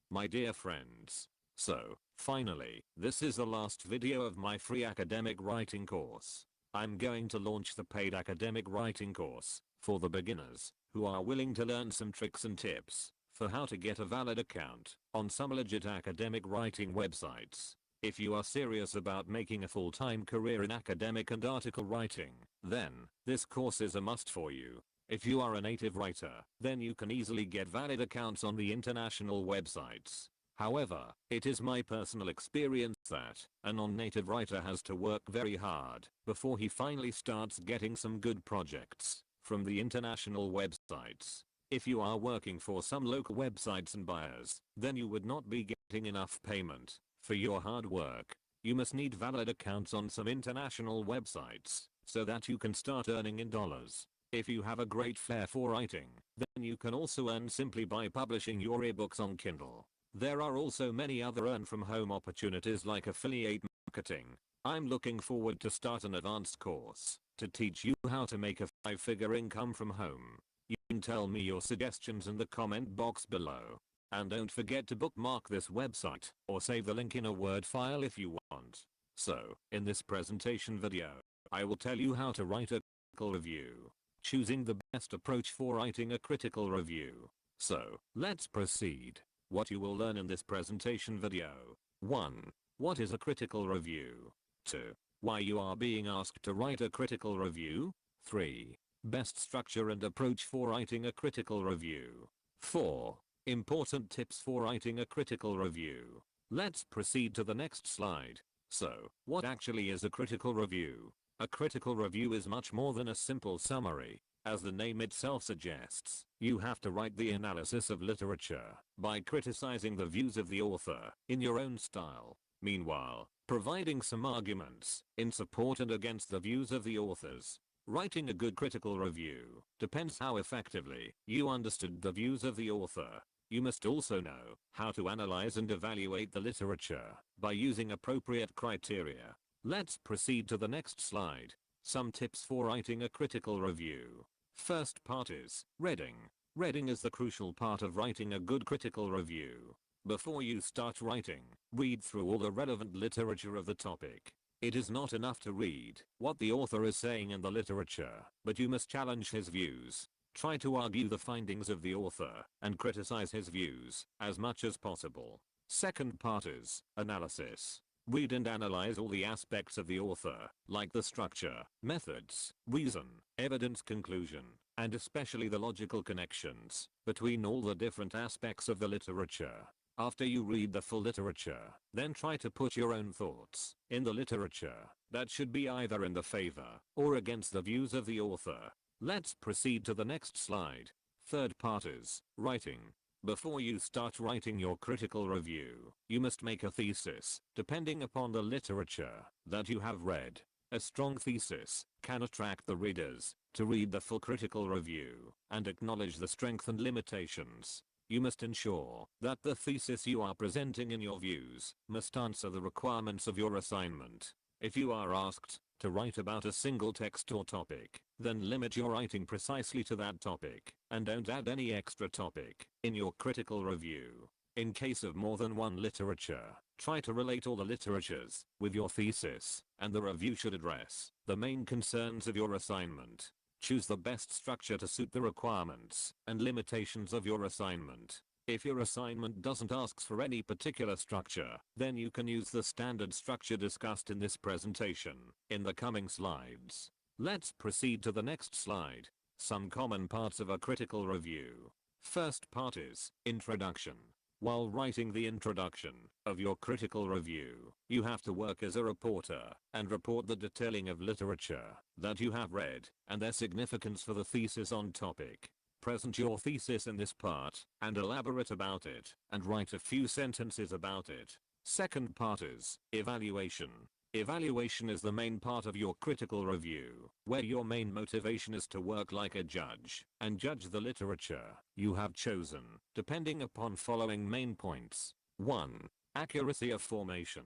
my dear friends. So, finally, this is the last video of my free academic writing course. I'm going to launch the paid academic writing course for the beginners who are willing to learn some tricks and tips for how to get a valid account on some legit academic writing websites. If you are serious about making a full-time career in academic and article writing, then this course is a must for you. If you are a native writer, then you can easily get valid accounts on the international websites. However, it is my personal experience that a non-native writer has to work very hard before he finally starts getting some good projects from the international websites. If you are working for some local websites and buyers, then you would not be getting enough payment for your hard work. You must need valid accounts on some international websites so that you can start earning in dollars. If you have a great flair for writing, then you can also earn simply by publishing your ebooks on Kindle. There are also many other earn from home opportunities like affiliate marketing. I'm looking forward to start an advanced course to teach you how to make a 5-figure income from home. You can tell me your suggestions in the comment box below. And don't forget to bookmark this website or save the link in a Word file if you want. So, in this presentation video, I will tell you how to write a critical review. Choosing the best approach for writing a critical review. So, let's proceed. What you will learn in this presentation video. 1. What is a critical review? 2. Why you are being asked to write a critical review? 3. Best structure and approach for writing a critical review. 4. Important tips for writing a critical review. Let's proceed to the next slide. So, what actually is a critical review? A critical review is much more than a simple summary. As the name itself suggests, you have to write the analysis of literature by criticizing the views of the author in your own style. Meanwhile, providing some arguments in support and against the views of the authors. Writing a good critical review depends how effectively you understood the views of the author. You must also know how to analyze and evaluate the literature by using appropriate criteria. Let's proceed to the next slide. Some tips for writing a critical review. First part is reading. Reading is the crucial part of writing a good critical review. Before you start writing, read through all the relevant literature of the topic. It is not enough to read what the author is saying in the literature, but you must challenge his views. Try to argue the findings of the author and criticize his views as much as possible. Second part is analysis. Read and analyze all the aspects of the author, like the structure, methods, reason, evidence, conclusion, and especially the logical connections between all the different aspects of the literature. After you read the full literature, then try to put your own thoughts in the literature that should be either in the favor or against the views of the author. Let's proceed to the next slide. Third part is writing. Before you start writing your critical review, you must make a thesis, depending upon the literature that you have read. A strong thesis can attract the readers to read the full critical review and acknowledge the strengths and limitations. You must ensure that the thesis you are presenting in your views must answer the requirements of your assignment. If you are asked to write about a single text or topic, then limit your writing precisely to that topic, and don't add any extra topic in your critical review. In case of more than one literature, try to relate all the literatures with your thesis, and the review should address the main concerns of your assignment. Choose the best structure to suit the requirements and limitations of your assignment. If your assignment doesn't ask for any particular structure, then you can use the standard structure discussed in this presentation in the coming slides. Let's proceed to the next slide. Some common parts of a critical review. First part is introduction. While writing the introduction of your critical review, you have to work as a reporter and report the detailing of literature that you have read and their significance for the thesis on topic. Present your thesis in this part and elaborate about it and write a few sentences about it. Second part is evaluation. Evaluation is the main part of your critical review, where your main motivation is to work like a judge and judge the literature you have chosen, depending upon following main points. 1. Accuracy of formation.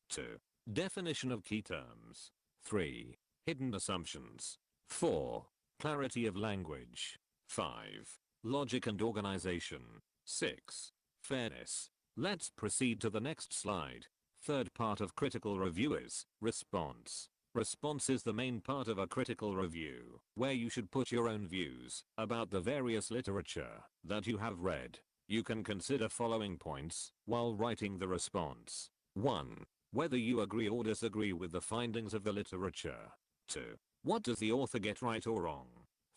2. Definition of key terms. 3. Hidden assumptions. 4. Clarity of language. 5. Logic and organization. 6. Fairness. Let's proceed to the next slide. Third part of critical review is response. Response is the main part of a critical review, where you should put your own views about the various literature that you have read. You can consider following points while writing the response. 1. Whether you agree or disagree with the findings of the literature. 2. What does the author get right or wrong?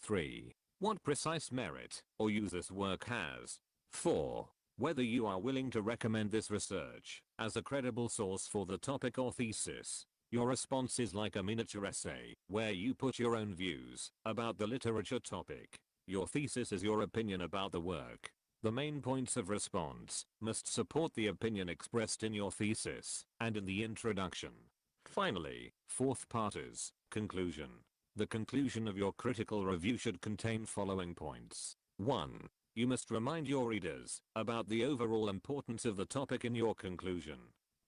3. What precise merit or use this work has? 4. Whether you are willing to recommend this research as a credible source for the topic or thesis. Your response is like a miniature essay where you put your own views about the literature topic. Your thesis is your opinion about the work. The main points of response must support the opinion expressed in your thesis and in the introduction. Finally, fourth part is conclusion. The conclusion of your critical review should contain following points. 1. You must remind your readers about the overall importance of the topic in your conclusion.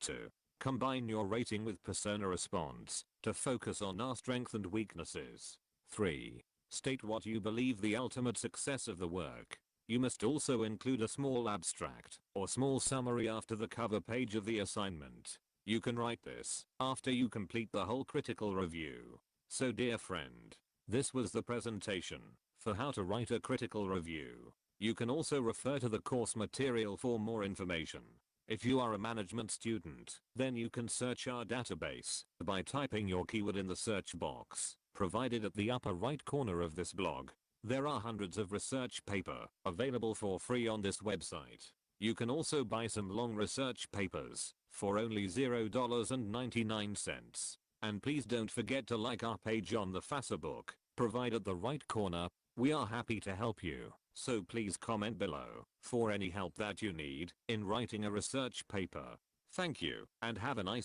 2. Combine your rating with persona response to focus on our strengths and weaknesses. 3. State what you believe the ultimate success of the work. You must also include a small abstract or small summary after the cover page of the assignment. You can write this after you complete the whole critical review. So dear friend, this was the presentation for how to write a critical review. You can also refer to the course material for more information. If you are a management student, then you can search our database by typing your keyword in the search box provided at the upper right corner of this blog. There are hundreds of research paper available for free on this website. You can also buy some long research papers for only $0.99. And please don't forget to like our page on the Facebook, provided at the right corner. We are happy to help you, so please comment below for any help that you need in writing a research paper. Thank you, and have a nice day.